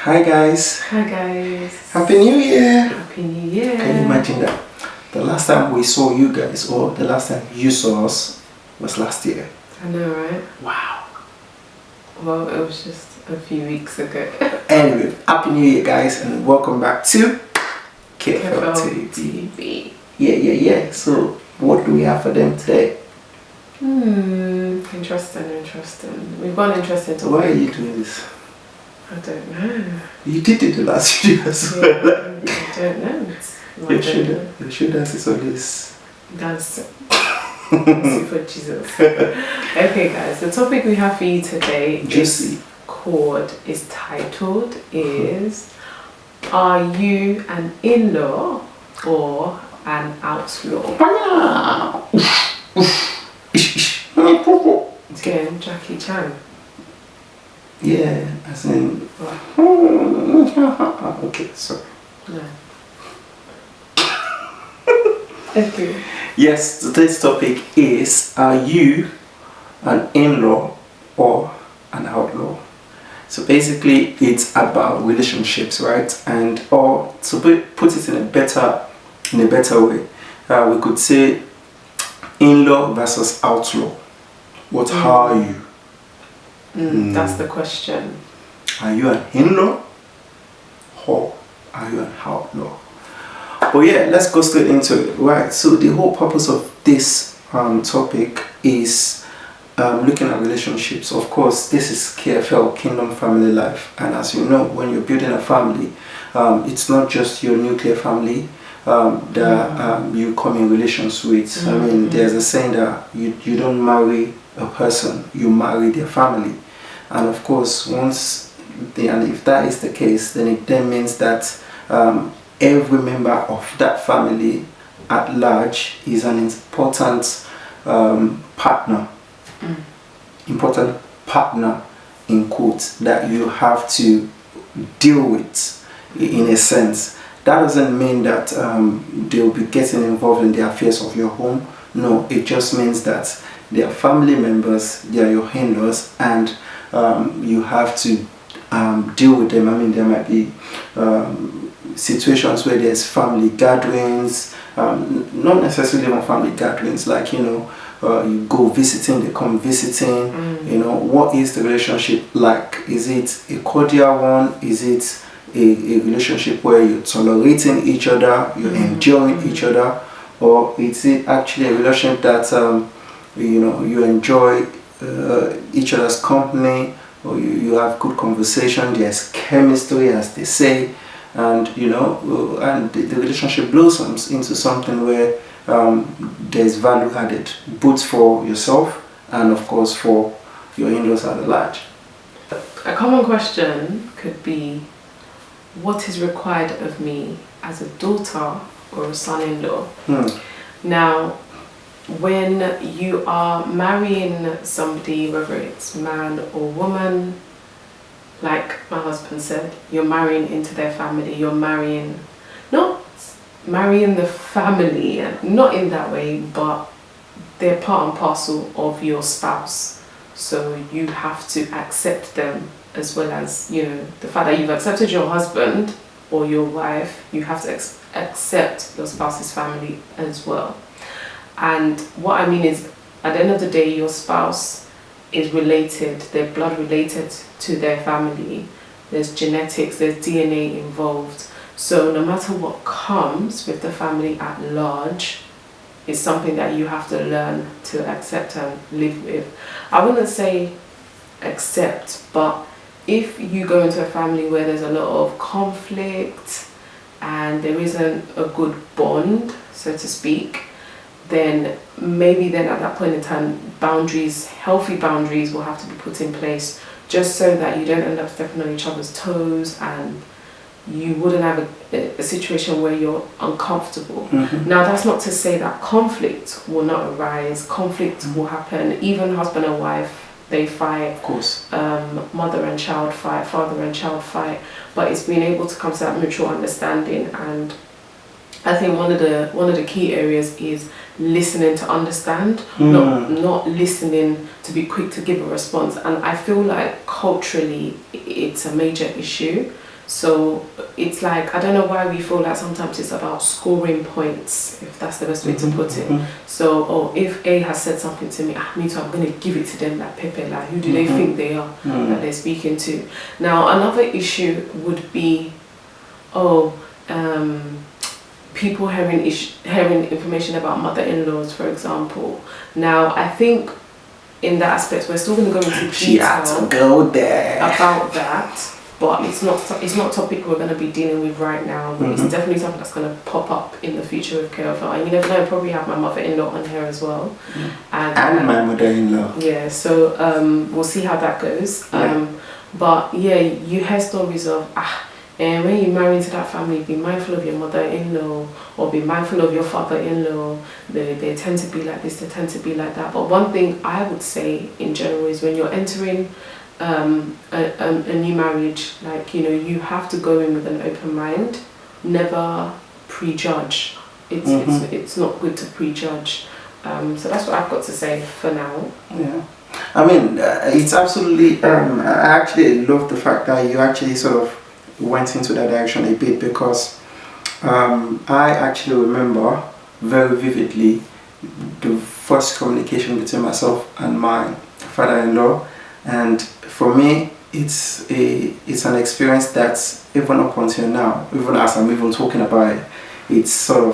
Hi guys. Hi guys. Happy New Year. Happy New Year. Can you imagine that? The last time we saw you guys, or the last time you saw us, was last year. I know, right? Wow. Well, it was just a few weeks ago. Anyway, Happy New Year guys, and welcome back to KFL TV. Yeah. So, what do we have for them today? Interesting. We've got an interesting topic. Why are you doing this? I don't know. You did it the last video as well. I don't know. Your shoulders is always... That's for Jesus. Okay guys, the topic we have for you today is titled Are you an in-law or an outlaw? Again, Jackie Chan. Yeah, as in... Okay, sorry. No. Okay. Yes, today's topic is, are you an in-law or an outlaw? So basically it's about relationships, right? And or to put it in a better way, we could say in-law versus outlaw. What are you? That's the question. Are you an in-law or are you an outlaw? But yeah, let's go straight into it. Right, so the whole purpose of this topic is looking at relationships. Of course, this is KFL, Kingdom Family Life, and as you know, when you're building a family, it's not just your nuclear family that you come in relations with. I mean, there's a saying that you don't marry a person, you marry their family. And of course, if that is the case, then it then means that every member of that family at large is an important partner. Important partner in quotes that you have to deal with in a sense. That doesn't mean that they'll be getting involved in the affairs of your home. No, it just means that they are family members, they are your in-laws, and you have to deal with them. I mean, there might be situations where there's family gatherings, not necessarily on family gatherings, like, you go visiting, they come visiting. What is the relationship like? Is it a cordial one? Is it a relationship where you're tolerating each other, you're enjoying each other? Or is it actually a relationship that you enjoy each other's company, or you have good conversation, there's chemistry, as they say, and and the relationship blossoms into something where there's value added, both for yourself and of course for your in-laws at large. A common question could be, what is required of me as a daughter or a son-in-law? Now, when you are marrying somebody, whether it's man or woman, like my husband said, you're marrying into their family. You're not marrying the family, not in that way, but they're part and parcel of your spouse. So you have to accept them, as well as, the fact that you've accepted your husband or your wife, you have to accept your spouse's family as well. And what I mean is, at the end of the day, your spouse is related, they're blood related to their family. There's genetics, there's DNA involved. So no matter what comes with the family at large, it's something that you have to learn to accept and live with. I wouldn't say accept, but if you go into a family where there's a lot of conflict and there isn't a good bond, so to speak, then maybe at that point in time, healthy boundaries will have to be put in place, just so that you don't end up stepping on each other's toes and you wouldn't have a situation where you're uncomfortable. Now, that's not to say that conflict will not arise. Conflict will happen. Even husband and wife, they fight. Of course. Mother and child fight, father and child fight. But it's being able to come to that mutual understanding. And I think one of the key areas is listening to understand, not listening to be quick to give a response. And I feel like culturally it's a major issue. So it's like, I don't know why we feel like sometimes it's about scoring points, if that's the best way to put it. So, if A has said something to me, me too, I'm going to give it to them like Pepe, like who do they think they are that they're speaking to? Now, another issue would be, people having information about mother-in-laws, for example. Now, I think in that aspect, we're still going to go into She had detail to go there about that. But it's not a topic we're going to be dealing with right now. But it's definitely something that's going to pop up in the future with KFL. And you never know, I'll probably have my mother-in-law on here as well. And my mother-in-law. Yeah, so we'll see how that goes. But yeah, you hear stories of, and when you marry into that family, be mindful of your mother-in-law or be mindful of your father-in-law. They tend to be like this, they tend to be like that. But one thing I would say in general is when you're entering a new marriage, like, you have to go in with an open mind. Never prejudge. It's not good to prejudge. So that's what I've got to say for now. Yeah, I mean, it's absolutely. I actually love the fact that you actually sort of went into that direction a bit, because I actually remember very vividly the first communication between myself and my father-in-law. And for me, it's an experience that's, even up until now, even as I'm even talking about it, it's an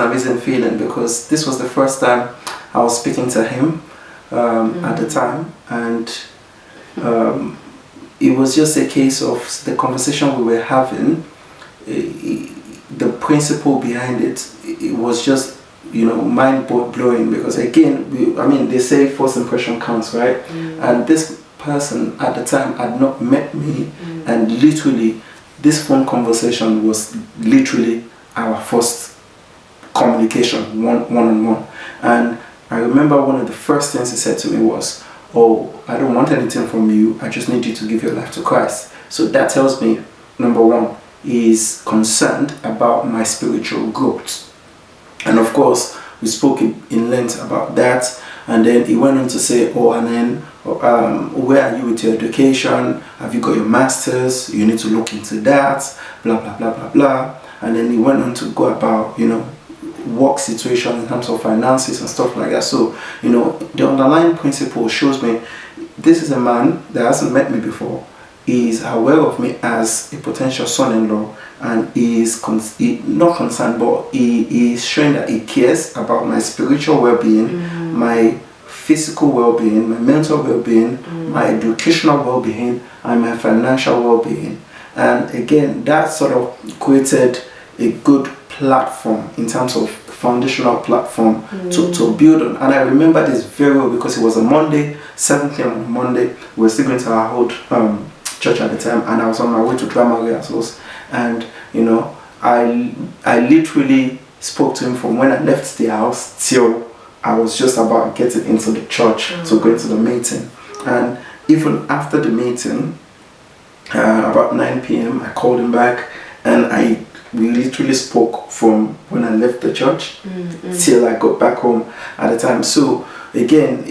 amazing feeling, because this was the first time I was speaking to him at the time, and it was just a case of the conversation we were having. The principle behind it was just, mind blowing, because again, they say first impression counts, right? And this person at the time had not met me, and literally this phone conversation was literally our first communication, one-on-one. And I remember one of the first things he said to me was, I don't want anything from you, I just need you to give your life to Christ. So that tells me, number one, he is concerned about my spiritual growth. And of course, we spoke in length about that. And then he went on to say, where are you with your education? Have you got your master's? You need to look into that, blah, blah, blah, blah, blah. And then he went on to go about, work situation in terms of finances and stuff like that. So, the underlying principle shows me this is a man that hasn't met me before. He is aware of me as a potential son-in-law, and he is not concerned, but he is showing that he cares about my spiritual well-being, my physical well-being, my mental well-being, my educational well-being, and my financial well-being. And again, that sort of created a good platform in terms of foundational platform to build on. And I remember this very well, because it was a Monday, 7 p.m. on Monday. We were still going to our old church at the time, and I was on my way to Dramaria's house. And I literally spoke to him from when I left the house till I was just about getting into the church to go into the meeting. And even after the meeting, about 9 p.m, I called him back, and we literally spoke from when I left the church till I got back home at the time. So again,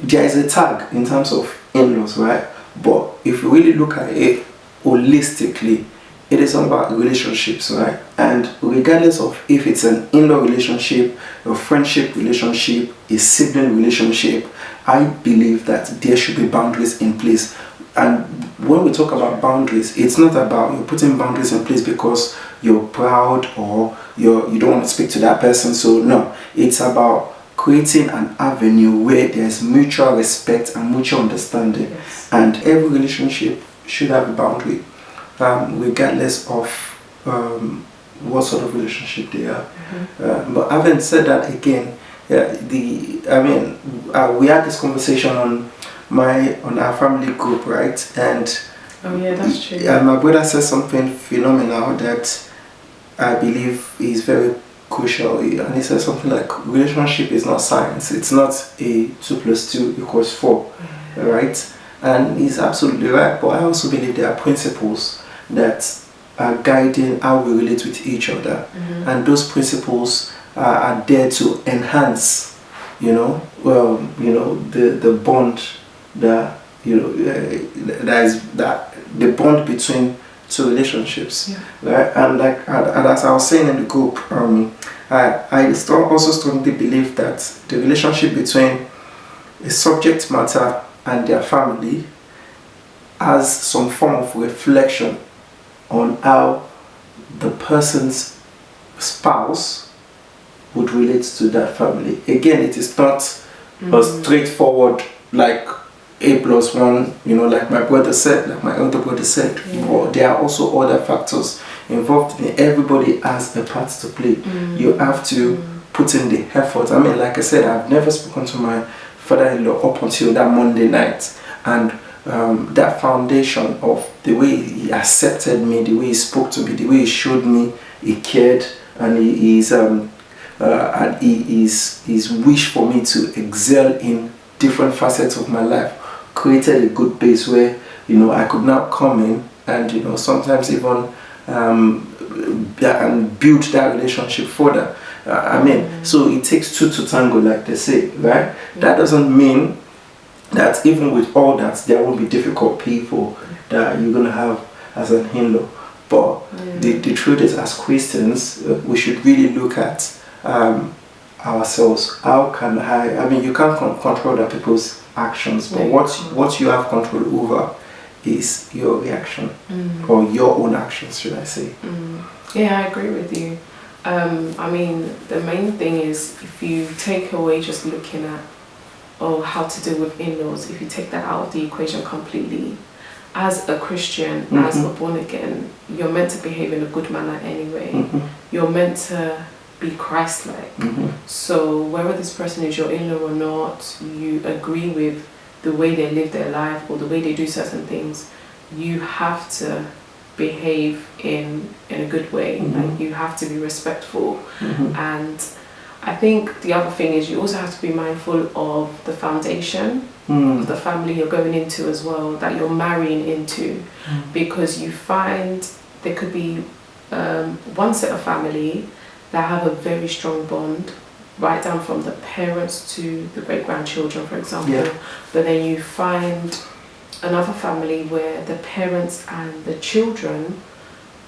there is a tag in terms of in-laws, right? But if you really look at it holistically, it is all about relationships, right? And regardless of if it's an in-law relationship, a friendship relationship, a sibling relationship, I believe that there should be boundaries in place. And when we talk about boundaries, it's not about you putting boundaries in place because you're proud or you don't want to speak to that person. So no, it's about creating an avenue where there's mutual respect and mutual understanding. Yes. And every relationship should have a boundary, regardless of what sort of relationship they are. But having said that, again, we had this conversation on our family group, right? And oh yeah, that's true. My brother said something phenomenal that I believe is very crucial, and he said something like, relationship is not science, it's not a 2 + 2 = 4, right? And he's absolutely right. But I also believe there are principles that are guiding how we relate with each other, and those principles are there to enhance the bond that that is that the bond between two relationships, Yeah. right? And and as I was saying in the group, also strongly believe that the relationship between a subject matter and their family has some form of reflection on how the person's spouse would relate to that family. Again, it is not a straightforward like A+1, like my brother said, like my elder brother said. But there are also other factors involved in it. Everybody has a part to play. You have to put in the effort. I mean, like I said, I've never spoken to my father-in-law up until that Monday night, and that foundation of the way he accepted me, the way he spoke to me, the way he showed me he cared, and his wish for me to excel in different facets of my life created a good base where I could now come in and sometimes even and build that relationship further. So it takes two to tango, like they say, right? That doesn't mean that even with all that, there won't be difficult people that you're going to have as an in-law. But the truth is, as Christians, we should really look at ourselves. How can you can't control other people's actions, but what you have control over is your reaction, or your own actions, should I say. Yeah, I agree with you. The main thing is, if you take away just looking at how to deal with in-laws, if you take that out of the equation completely, as a Christian, as a born again, you're meant to behave in a good manner anyway. You're meant to be Christ-like. So whether this person is your in-law or not, you agree with the way they live their life or the way they do certain things, you have to behave in a good way. Like, you have to be respectful. And I think the other thing is, you also have to be mindful of the foundation of the family you're going into as well, that you're marrying into, because you find there could be one set of family that have a very strong bond, right down from the parents to the great-grandchildren, for example. But then you find another family where the parents and the children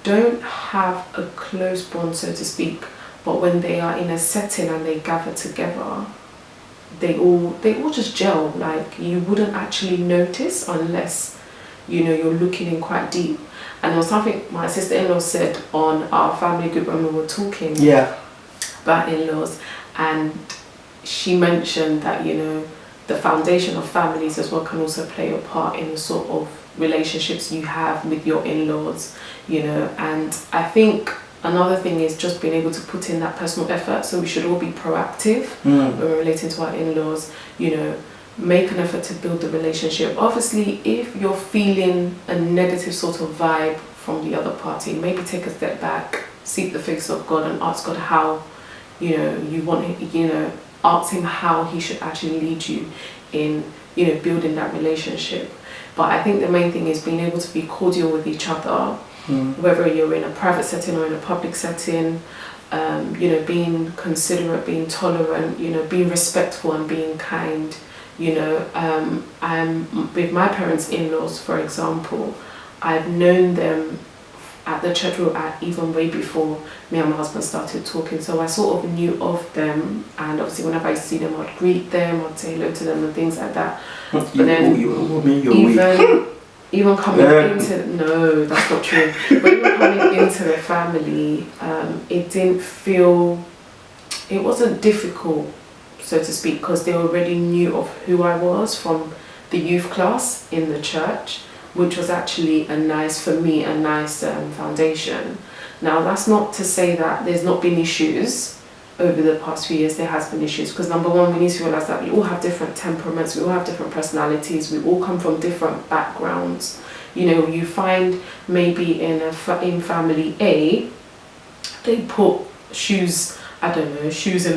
don't have a close bond, so to speak, but when they are in a setting and they gather together, they all just gel. Like, you wouldn't actually notice unless you're looking in quite deep. And there was something my sister-in-law said on our family group when we were talking about in-laws, and she mentioned that the foundation of families as well can also play a part in the sort of relationships you have with your in-laws, and I think another thing is just being able to put in that personal effort. So we should all be proactive when we're relating to our in-laws, make an effort to build the relationship. Obviously, if you're feeling a negative sort of vibe from the other party, maybe take a step back, seek the face of God and ask God how, you want him, ask him how he should actually lead you in, building that relationship. But I think the main thing is being able to be cordial with each other, whether you're in a private setting or in a public setting, being considerate, being tolerant, being respectful and being kind. With my parents' in-laws, for example, I've known them at the church group even way before me and my husband started talking, so I sort of knew of them, and obviously whenever I see them, I'd greet them, I'd say hello to them and things like that. But then even coming into, no, that's not true, but even coming into the family, it wasn't difficult, so to speak, because they already knew of who I was from the youth class in the church, which was actually a nice foundation. Now, that's not to say that there's not been issues over the past few years. There has been issues, because number one, we need to realize that we all have different temperaments, we all have different personalities, we all come from different backgrounds. You find maybe in family A, they put shoes in a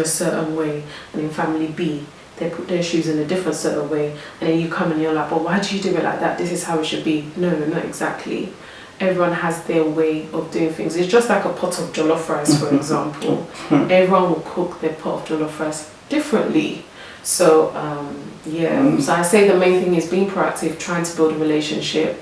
certain way, and in family B, they put their shoes in a different sort of way, and then you come and you're like, but why do you do it like that? This is how it should be. No, not exactly. Everyone has their way of doing things. It's just like a pot of jollof rice, for example. Everyone will cook their pot of jollof rice differently. So so I say the main thing is being proactive, trying to build a relationship.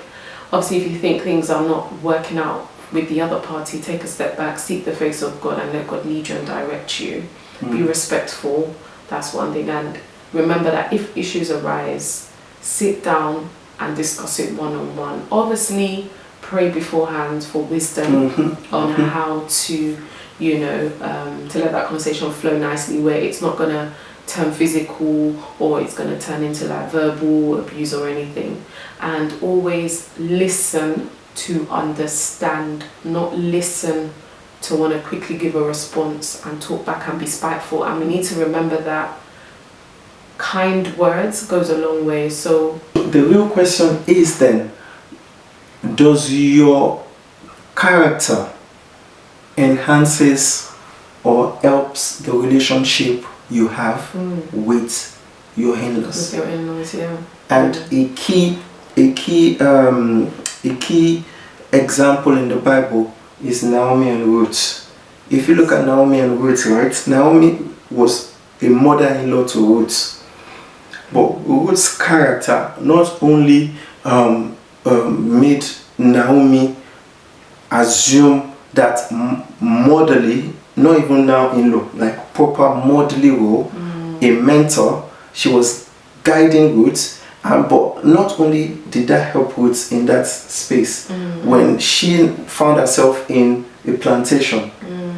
Obviously, if you think things are not working out with the other party, take a step back, seek the face of God, and let God lead you and direct you. Be respectful. That's one thing. And remember that if issues arise, sit down and discuss it one-on-one. Obviously, pray beforehand for wisdom on how to, to let that conversation flow nicely, where it's not going to turn physical or it's going to turn into like verbal abuse or anything. And always listen to understand, not listen to want to quickly give a response and talk back and be spiteful. And we need to remember that kind words goes a long way. So the real question is then, does your character enhances or helps the relationship you have with your in-laws? With your in-laws, yeah. And a key example in the Bible is Naomi and Ruth. If you look at Naomi and Ruth, right? Naomi was a mother-in-law to Ruth. But Ruth's character not only made Naomi assume that motherly, not even now in-law, like proper motherly role, a mentor. She was guiding Ruth, but not only did that help Ruth in that space, when she found herself in a plantation,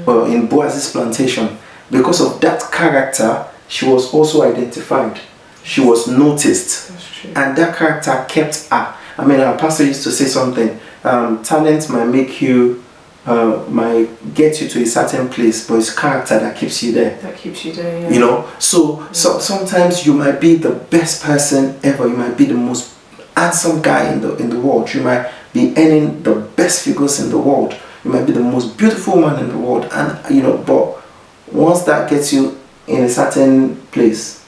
or in Boaz's plantation, because of that character, she was also identified. She was noticed, and that character kept her. I mean, our pastor used to say something, talent might make you, might get you to a certain place, but it's character that keeps you there. That keeps you there, yeah. You know, so sometimes you might be the best person ever, you might be the most handsome guy in the world, you might be earning the best figures in the world, you might be the most beautiful woman in the world, and but once that gets you in a certain place,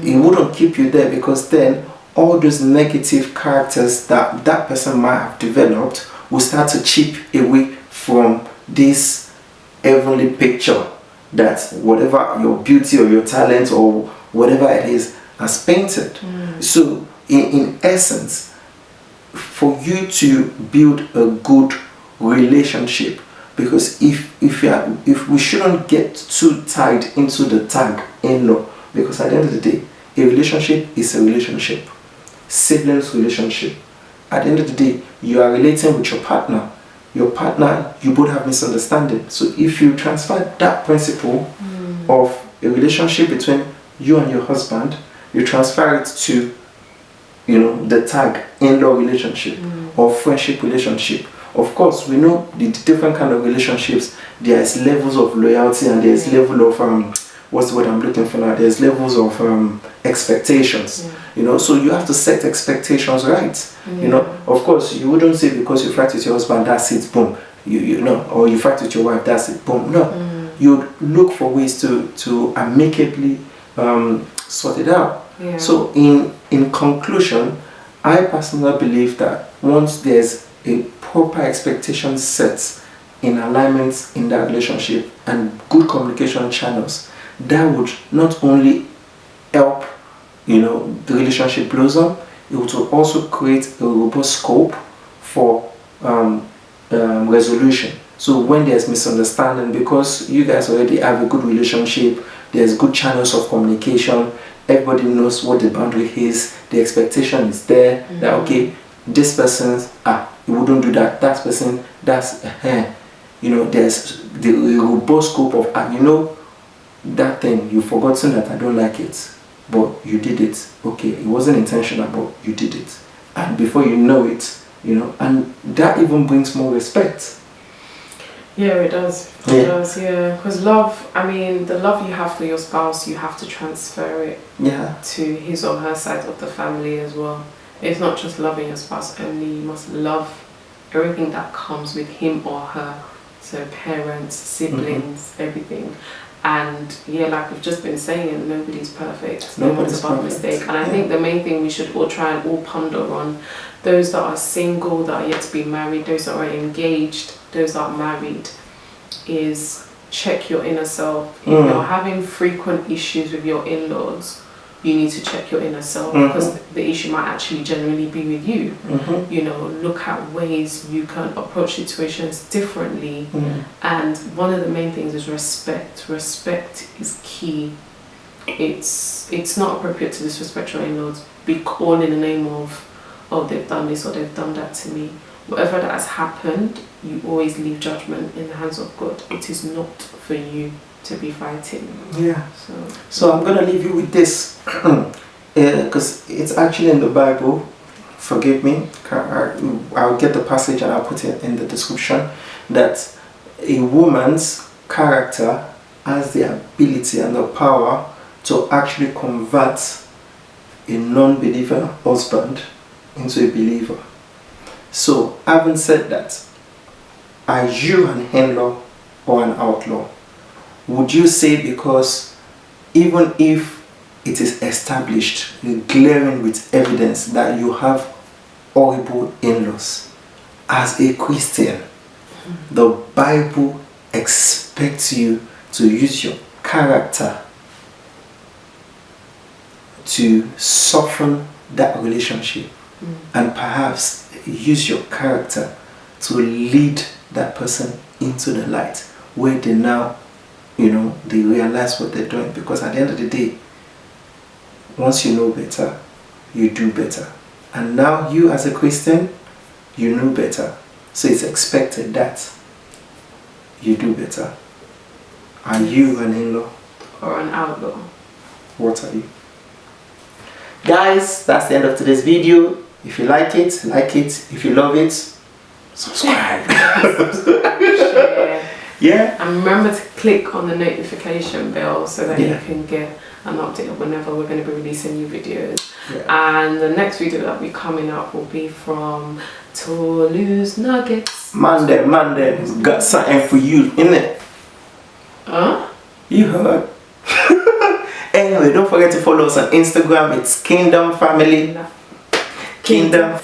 it wouldn't keep you there, because then all those negative characters that person might have developed will start to chip away from this heavenly picture that whatever your beauty or your talent or whatever it is has painted. So in essence, for you to build a good relationship, because if we shouldn't get too tied into the tag in-law, because at the end of the day, a relationship is a relationship. Siblings relationship. At the end of the day, you are relating with your partner. Your partner, you both have misunderstanding. So if you transfer that principle of a relationship between you and your husband, you transfer it to, the tag in-law relationship or friendship relationship. Of course, we know the different kind of relationships. There's levels of loyalty and there's level of what's the word I'm looking for now? There's levels of expectations. So you have to set expectations right. Of course, you wouldn't say because you fight with your husband, that's it, boom. Or you fight with your wife, that's it, boom. No, you look for ways to amicably sort it out. So in conclusion, I personally believe that once there's a proper expectation set in alignment in that relationship and good communication channels, that would not only help the relationship blossom, it would also create a robust scope for resolution. So when there's misunderstanding, because you guys already have a good relationship, there's good channels of communication, everybody knows what the boundary is, the expectation is there, that okay, this person, you wouldn't do that, that person, that's there's the robust scope of that thing, you've forgotten that I don't like it, but you did it. Okay, it wasn't intentional, but you did it. And before you know it, and that even brings more respect. Yeah, it does. It does, yeah. Because love, the love you have for your spouse, you have to transfer it to his or her side of the family as well. It's not just loving your spouse only, you must love everything that comes with him or her. So parents, siblings, everything. And like we've just been saying, nobody's perfect. No one's above mistake. And I think the main thing we should all try and all ponder on, those that are single, that are yet to be married, those that are engaged, those that are married, is check your inner self. If you're having frequent issues with your in-laws, you need to check your inner self, because the issue might actually genuinely be with you. You know, look at ways you can approach situations differently. And one of the main things is respect. Respect is key. It's not appropriate to disrespect your in-laws, all in the name of, oh, they've done this or they've done that to me. Whatever that has happened, you always leave judgment in the hands of God. It is not for you to be fighting. Yeah. So I'm gonna leave you with this, because it's actually in the Bible. Forgive me. I'll get the passage and I'll put it in the description. That a woman's character has the ability and the power to actually convert a non-believer husband into a believer. So, having said that, are you an in-law or an outlaw? Would you say, because even if it is established, glaring with evidence, that you have horrible in-laws, as a Christian, the Bible expects you to use your character to soften that relationship, and perhaps use your character to lead that person into the light, where they now, you know, they realize what they're doing. Because at the end of the day, once you know better, you do better. And now you, as a Christian, you know better, so it's expected that you do better. Are you an in-law or an outlaw? What are you? Guys, that's the end of today's video. If you like it, like it. If you love it, subscribe. Share. Yeah. And remember to click on the notification bell so that you can get an update of whenever we're going to be releasing new videos. And the next video that will be coming up will be from Toulouse Nuggets. Monday, got something for you, innit? Huh? You heard. Anyway, don't forget to follow us on Instagram. It's Kingdom Family. Kingdom